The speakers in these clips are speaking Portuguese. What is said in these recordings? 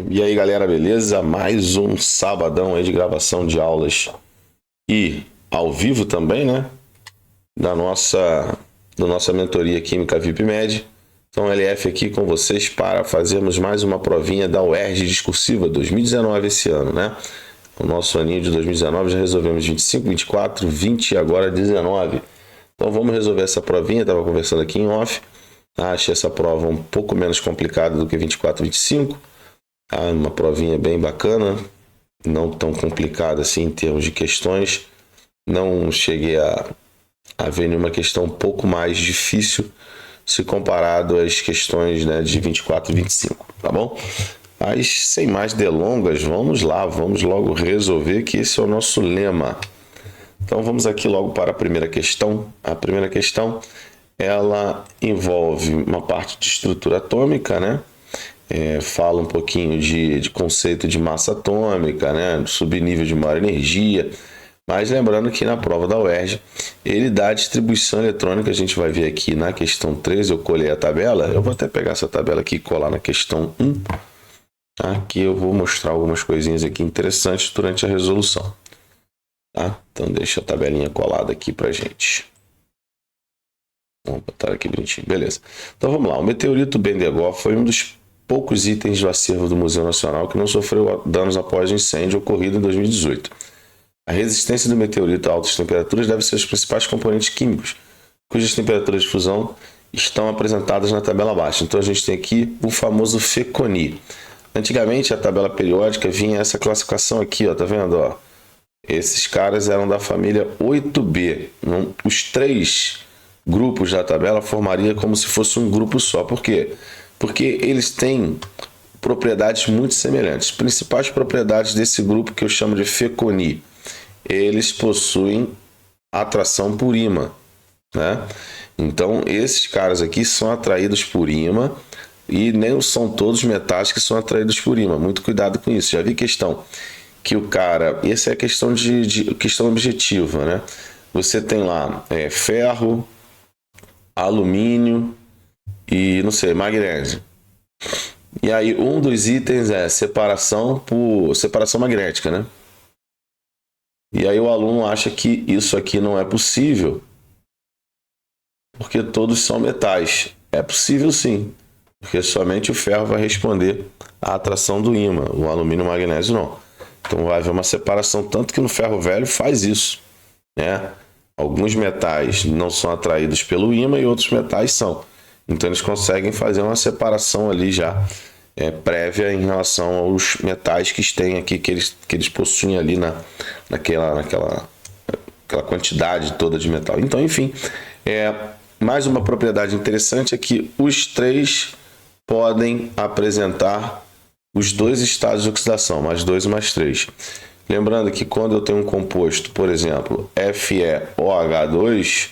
E aí, galera, beleza? Mais um sabadão aí de gravação de aulas e ao vivo também, né? Da nossa mentoria Química VIPMed. Então, LF aqui com vocês para fazermos mais uma provinha da UERJ discursiva 2019 esse ano, né? O nosso aninho de 2019 já resolvemos 25, 24, 20 e agora 19. Então, vamos resolver essa provinha. Estava conversando aqui em off. Achei essa prova um pouco menos complicada do que 24, 25. Uma provinha bem bacana, não tão complicada assim em termos de questões. Não cheguei a ver nenhuma questão um pouco mais difícil se comparado às questões, né, de 24 e 25, tá bom? Mas sem mais delongas, vamos lá, vamos logo resolver, que esse é o nosso lema. Então vamos aqui logo para a primeira questão. A primeira questão, ela envolve uma parte de estrutura atômica, né? Fala um pouquinho de conceito de massa atômica, né? Subnível de maior energia. Mas lembrando que na prova da UERJ, ele dá a distribuição eletrônica. A gente vai ver aqui na questão 13, eu colei a tabela. Eu vou até pegar essa tabela aqui e colar na questão 1. Aqui eu vou mostrar algumas coisinhas aqui interessantes durante a resolução. Tá? Então deixa a tabelinha colada aqui pra gente. Vamos botar aqui bonitinho, beleza. Então vamos lá, o meteorito Bendergor foi um dos poucos itens do acervo do Museu Nacional que não sofreu danos após o incêndio ocorrido em 2018. A resistência do meteorito a altas temperaturas deve ser os principais componentes químicos, cujas temperaturas de fusão estão apresentadas na tabela abaixo. Então a gente tem aqui o famoso FECONI. Antigamente a tabela periódica vinha essa classificação aqui, ó, tá vendo? Ó? Esses caras eram da família 8B. Os três grupos da tabela formaria como se fosse um grupo só. Por quê? Porque eles têm propriedades muito semelhantes. Principais propriedades desse grupo que eu chamo de FECONI. Eles possuem atração por ímã, né? Então, esses caras aqui são atraídos por ímã e nem são todos metais que são atraídos por ímã. Muito cuidado com isso. Já vi questão que o cara... Essa é a questão questão objetiva, né? Você tem lá ferro, alumínio e, não sei, magnésio. E aí, um dos itens é separação magnética, né? E aí o aluno acha que isso aqui não é possível, porque todos são metais. É possível sim, porque somente o ferro vai responder à atração do ímã, o alumínio e o magnésio não. Então vai haver uma separação, tanto que no ferro velho faz isso, né? Alguns metais não são atraídos pelo ímã e outros metais são. Então eles conseguem fazer uma separação ali já prévia em relação aos metais que têm aqui, que eles possuem ali naquela quantidade toda de metal. Então, enfim, mais uma propriedade interessante é que os três podem apresentar os dois estados de oxidação, mais 2 e mais 3. Lembrando que quando eu tenho um composto, por exemplo, FeOH2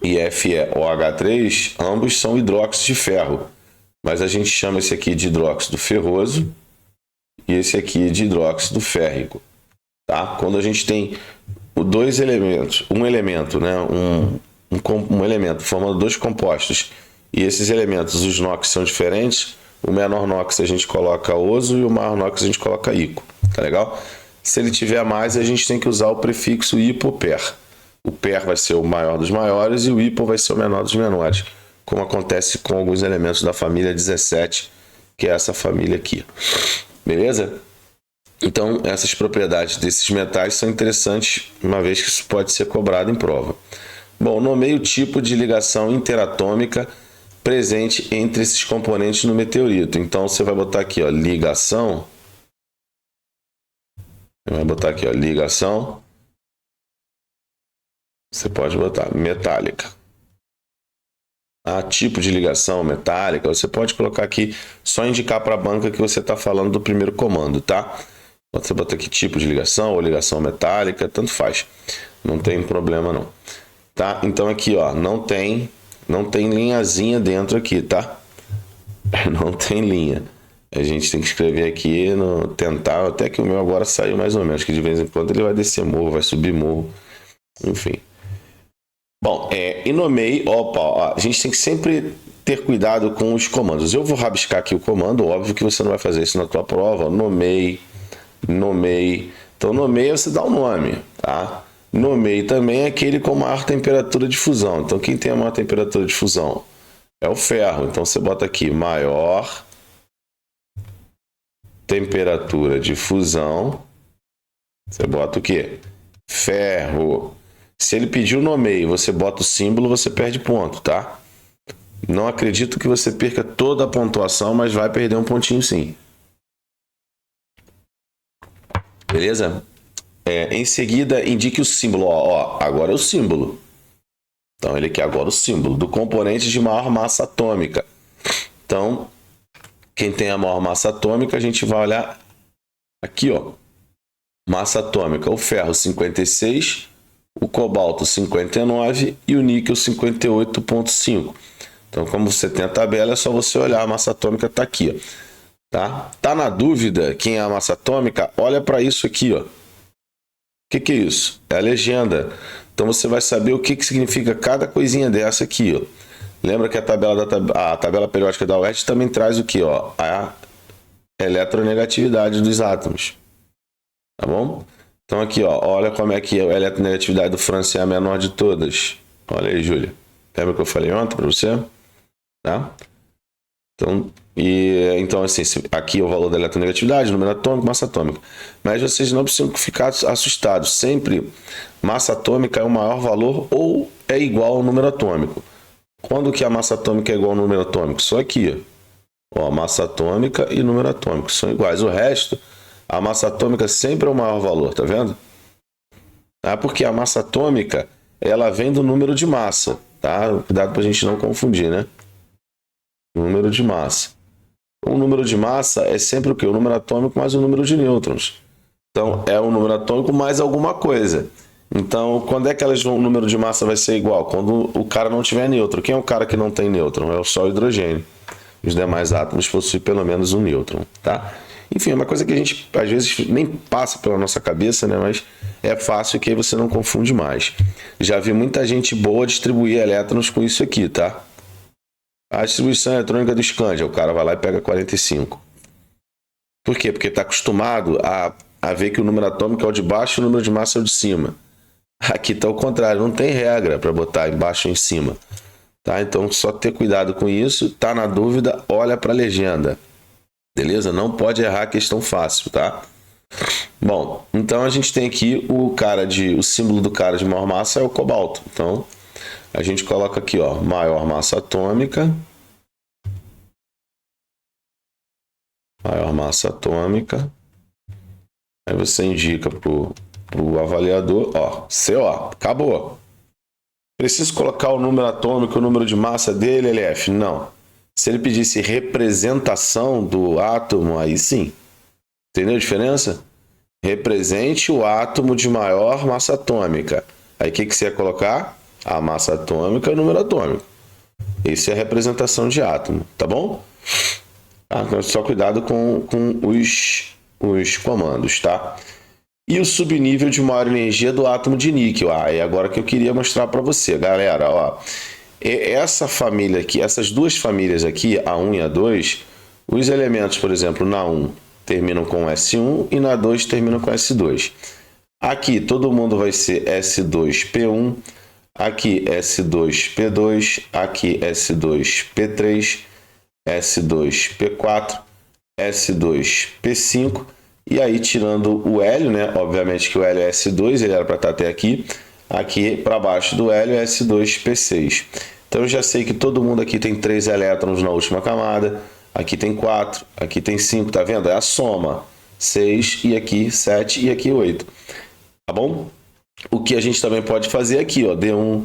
e FeOH3, ambos são hidróxidos de ferro. Mas a gente chama esse aqui de hidróxido ferroso e esse aqui de hidróxido férrico. Tá? Quando a gente tem dois elementos, um elemento, né? um elemento formando dois compostos, e esses elementos, os NOx são diferentes, o menor NOx a gente coloca oso e o maior NOx a gente coloca ico. Tá legal? Se ele tiver mais, a gente tem que usar o prefixo hipoper. O per vai ser o maior dos maiores e o hipo vai ser o menor dos menores, como acontece com alguns elementos da família 17, que é essa família aqui. Beleza? Então, essas propriedades desses metais são interessantes, uma vez que isso pode ser cobrado em prova. Bom, nomeie o tipo de ligação interatômica presente entre esses componentes no meteorito. Então, você vai botar aqui, ó, ligação. Vai botar aqui, ó, ligação. Você pode botar metálica. Tipo de ligação metálica, você pode colocar aqui, só indicar para a banca que você está falando do primeiro comando, tá? Você bota aqui tipo de ligação ou ligação metálica, tanto faz, não tem problema não, tá? Então aqui, ó, não tem linhazinha dentro aqui, tá? Não tem linha. A gente tem que escrever aqui, tentar, até que o meu agora saiu mais ou menos, que de vez em quando ele vai descer morro, vai subir morro, enfim. Bom, e nomeie, a gente tem que sempre ter cuidado com os comandos. Eu vou rabiscar aqui o comando, óbvio que você não vai fazer isso na tua prova. Nomeie. Então, nomeie você dá um nome, tá? Nomeie também é aquele com maior temperatura de fusão. Então, quem tem a maior temperatura de fusão? É o ferro. Então, você bota aqui maior temperatura de fusão. Você bota o quê? Ferro. Se ele pedir o nomeio, você bota o símbolo, você perde ponto, tá? Não acredito que você perca toda a pontuação, mas vai perder um pontinho sim. Beleza? Em seguida, indique o símbolo. Ó, agora é o símbolo. Então, ele quer agora o símbolo do componente de maior massa atômica. Então, quem tem a maior massa atômica, a gente vai olhar aqui, ó. Massa atômica, o ferro 56, o cobalto 59 e o níquel 58,5. Então, como você tem a tabela, é só você olhar, a massa atômica está aqui, ó. Tá na dúvida quem é a massa atômica? Olha para isso aqui, ó. O que é isso? É a legenda. Então você vai saber o que significa cada coisinha dessa aqui, ó. Lembra que a tabela periódica da UERJ também traz o que, ó? A eletronegatividade dos átomos. Tá bom? Então aqui, ó, olha como é que a eletronegatividade do França é a menor de todas. Olha aí, Júlia. Lembra que eu falei ontem para você? Tá? Então, assim, aqui é o valor da eletronegatividade, número atômico, massa atômica. Mas vocês não precisam ficar assustados. Sempre, massa atômica é o maior valor ou é igual ao número atômico. Quando que a massa atômica é igual ao número atômico? Só aqui. Ó, massa atômica e número atômico são iguais. O resto, a massa atômica sempre é o maior valor, tá vendo? Porque a massa atômica, ela vem do número de massa, tá? Cuidado pra gente não confundir, né? Número de massa. O número de massa é sempre o quê? O número atômico mais o número de nêutrons. Então, é o número atômico mais alguma coisa. Então, quando é que o número de massa vai ser igual? Quando o cara não tiver nêutron. Quem é o cara que não tem nêutron? É só o hidrogênio. Os demais átomos possuem pelo menos um nêutron, tá? Enfim, é uma coisa que a gente, às vezes, nem passa pela nossa cabeça, né? Mas é fácil que aí você não confunde mais. Já vi muita gente boa distribuir elétrons com isso aqui, tá? A distribuição eletrônica do Scandia, o cara vai lá e pega 45. Por quê? Porque está acostumado a ver que o número atômico é o de baixo e o número de massa é o de cima. Aqui está o contrário, não tem regra para botar embaixo ou em cima. Tá? Então, só ter cuidado com isso. Tá na dúvida, olha para a legenda. Beleza? Não pode errar a questão fácil, tá? Bom, então a gente tem aqui o símbolo do cara de maior massa é o cobalto. Então, a gente coloca aqui, ó, maior massa atômica. Maior massa atômica. Aí você indica pro avaliador, ó, CO, acabou. Preciso colocar o número atômico, o número de massa dele, LF? Não. Se ele pedisse representação do átomo, aí sim. Entendeu a diferença? Represente o átomo de maior massa atômica. Aí o que você ia colocar? A massa atômica e o número atômico. Isso é a representação de átomo, tá bom? Só cuidado com os comandos, tá? E o subnível de maior energia do átomo de níquel. É agora que eu queria mostrar para você, galera. Ó, essa família aqui, essas duas famílias aqui, A1 e A2, os elementos, por exemplo, na 1 terminam com S1 e na 2 terminam com S2. Aqui todo mundo vai ser S2P1, aqui S2P2, aqui S2P3, S2P4, S2P5, e aí tirando o hélio, né? Obviamente que o hélio é S2, ele era para estar até aqui. Aqui para baixo do hélio é S2P6. Então eu já sei que todo mundo aqui tem 3 elétrons na última camada. Aqui tem 4, aqui tem 5, tá vendo? É a soma. 6 e aqui 7 e aqui 8. Tá bom? O que a gente também pode fazer aqui, ó, D1,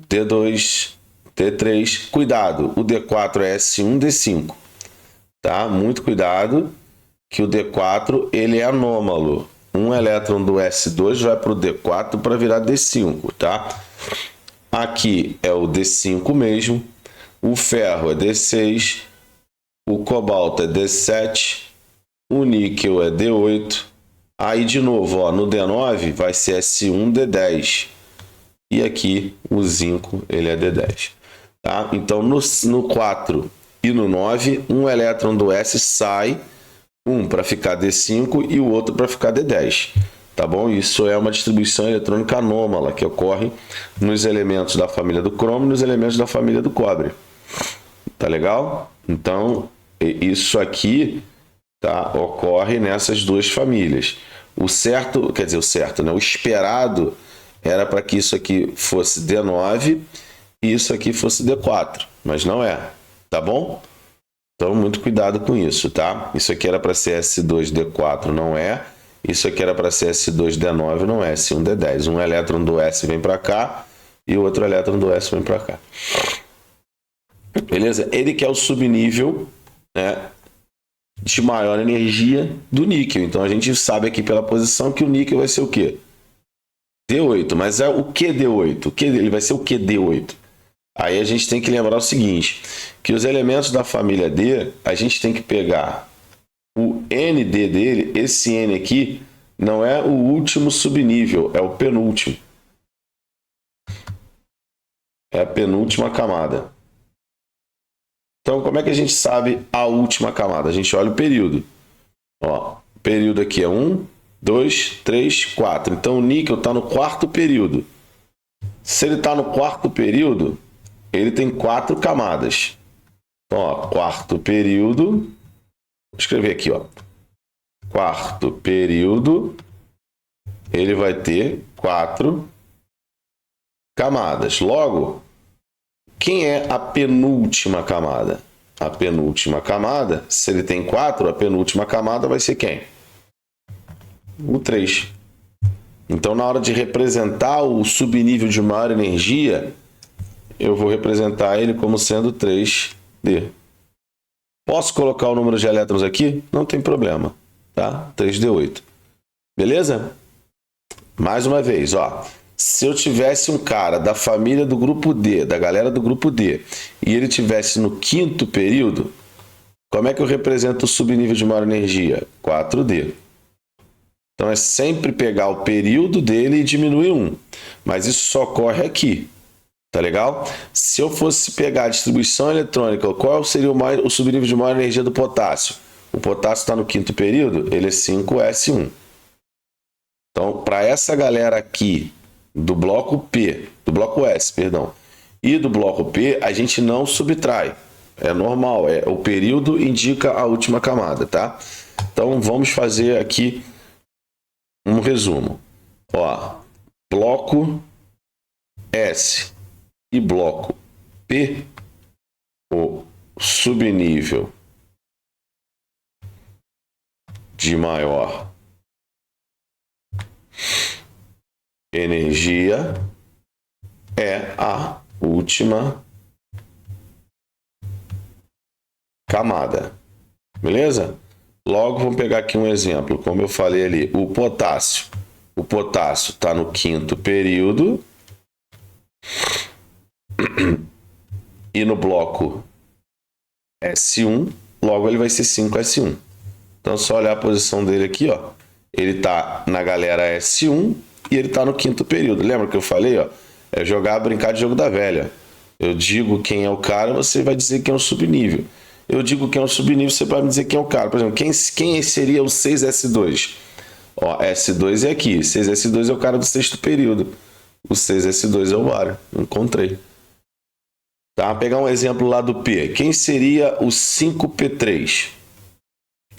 D2, D3. Cuidado, o D4 é S1, D5. Tá? Muito cuidado, que o D4 ele é anômalo. Um elétron do S2 vai para o D4 para virar D5, tá? Aqui é o D5 mesmo. O ferro é D6. O cobalto é D7. O níquel é D8. Aí, de novo, ó, no D9 vai ser S1, D10. E aqui o zinco ele é D10. Tá? Então, no 4 e no 9, um elétron do S sai, um para ficar D5 e o outro para ficar D10. Tá bom? Isso é uma distribuição eletrônica anômala que ocorre nos elementos da família do cromo e nos elementos da família do cobre. Tá legal? Então, isso aqui, tá, ocorre nessas duas famílias. O certo, quer dizer, o certo, né? O esperado era para que isso aqui fosse D9 e isso aqui fosse D4, mas não é, tá bom? Então, muito cuidado com isso, tá? Isso aqui era para ser S2D4, não é. Isso aqui era para ser S2D9, não é. S1D10. Um elétron do S vem para cá e o outro elétron do S vem para cá. Beleza? Ele que é o subnível, né, de maior energia do níquel. Então, a gente sabe aqui pela posição que o níquel vai ser o quê? D8. Mas é o que D8? Ele vai ser o que D8? Aí a gente tem que lembrar o seguinte, que os elementos da família D, a gente tem que pegar o ND dele, esse N aqui, não é o último subnível, é o penúltimo. É a penúltima camada. Então, como é que a gente sabe a última camada? A gente olha o período. Ó, o período aqui é 1, 2, 3, 4. Então, o níquel está no quarto período. Se ele está no quarto período, ele tem 4 camadas. Então, ó, quarto período. Vou escrever aqui, ó. Quarto período, ele vai ter 4 camadas. Logo, quem é a penúltima camada? A penúltima camada, se ele tem 4, a penúltima camada vai ser quem? O 3. Então, na hora de representar o subnível de maior energia, eu vou representar ele como sendo 3D. Posso colocar o número de elétrons aqui? Não tem problema, tá? 3D8. Beleza? Mais uma vez, ó. Se eu tivesse um cara da família do grupo D, da galera do grupo D, e ele tivesse no quinto período, como é que eu represento o subnível de maior energia? 4D. Então é sempre pegar o período dele e diminuir 1. Mas isso só ocorre aqui. Tá legal? Se eu fosse pegar a distribuição eletrônica, qual seria o subnível de maior energia do potássio? O potássio está no quinto período, ele é 5S1. Então, para essa galera aqui, do bloco P, do bloco S, perdão, e do bloco P, a gente não subtrai. É normal, o período indica a última camada, tá? Então, vamos fazer aqui um resumo. Ó, bloco S e bloco P, o subnível de maior energia é a última camada. Beleza? Logo, vamos pegar aqui um exemplo. Como eu falei ali, o potássio. O potássio está no quinto período. E no bloco S1, logo ele vai ser 5S1. Então, só olhar a posição dele aqui, ó. Ele está na galera S1 e ele está no quinto período. Lembra que eu falei, ó? É brincar de jogo da velha. Eu digo quem é o cara, você vai dizer quem é o subnível. Eu digo quem é o subnível, você vai me dizer quem é o cara. Por exemplo, quem seria o 6S2? Ó, S2 é aqui. 6S2 é o cara do sexto período. O 6S2 é o bário. Encontrei. Tá? Vou pegar um exemplo lá do P. Quem seria o 5P3?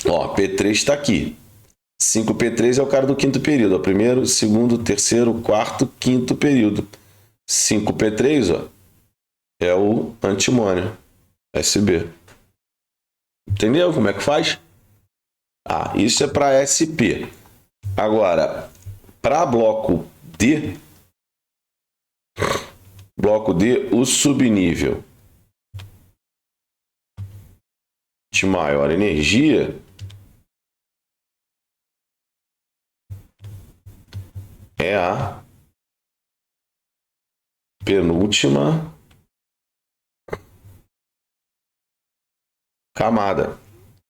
Ó, P3 está aqui. 5P3 é o cara do quinto período. Ó, primeiro, segundo, terceiro, quarto, quinto período. 5P3, ó, é o antimônio. SB. Entendeu como é que faz? Ah, isso é para SP. Agora, para bloco D, o subnível de maior energia é a penúltima camada.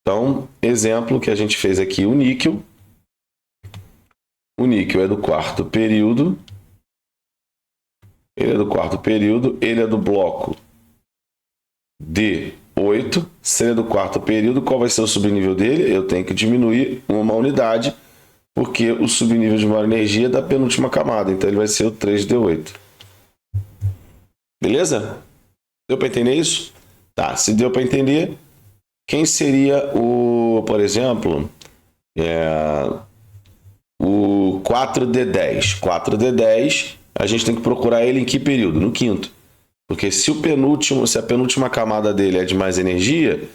Então, exemplo que a gente fez aqui, o níquel. O níquel é do quarto período. Ele é do quarto período, ele é do bloco D8, se ele é do quarto período, qual vai ser o subnível dele? Eu tenho que diminuir uma unidade, porque o subnível de maior energia é da penúltima camada, então ele vai ser o 3D8. Beleza? Deu para entender isso? Tá, se deu para entender, quem seria o, por exemplo, o 4D10? 4D10, a gente tem que procurar ele em que período? No quinto. Porque se a penúltima camada dele é de mais energia,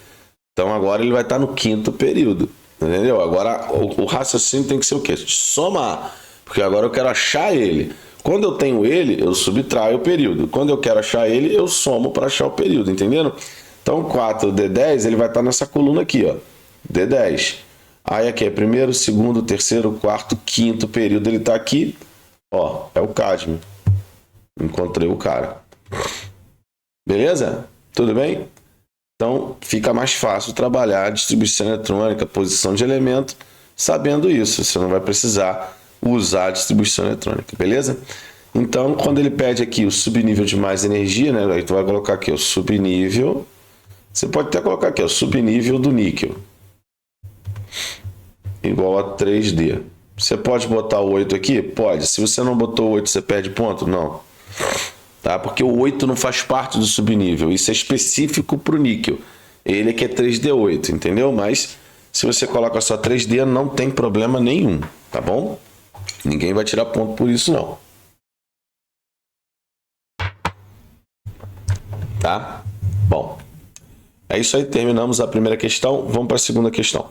então agora ele vai estar no quinto período. Entendeu? Agora o raciocínio tem que ser o quê? Somar. Porque agora eu quero achar ele. Quando eu tenho ele, eu subtraio o período. Quando eu quero achar ele, eu somo para achar o período. Entendendo? Então 4D10 ele vai estar nessa coluna aqui, ó. D10. Aí aqui é primeiro, segundo, terceiro, quarto, quinto período. Ele está aqui. Ó, é o cádmio. Encontrei o cara. Beleza? Tudo bem? Então, fica mais fácil trabalhar a distribuição eletrônica, posição de elemento, sabendo isso. Você não vai precisar usar a distribuição eletrônica, beleza? Então, quando ele pede aqui o subnível de mais energia, né? Aí tu vai colocar aqui o subnível. Você pode até colocar aqui o subnível do níquel. Igual a 3D. Você pode botar o 8 aqui? Pode. Se você não botou o 8, você perde ponto? Não. Tá? Porque o 8 não faz parte do subnível. Isso é específico para o níquel. Ele é que é 3D8, entendeu? Mas se você coloca só 3D, não tem problema nenhum, tá bom? Ninguém vai tirar ponto por isso, não. Tá? Bom, é isso aí. Terminamos a primeira questão. Vamos para a segunda questão.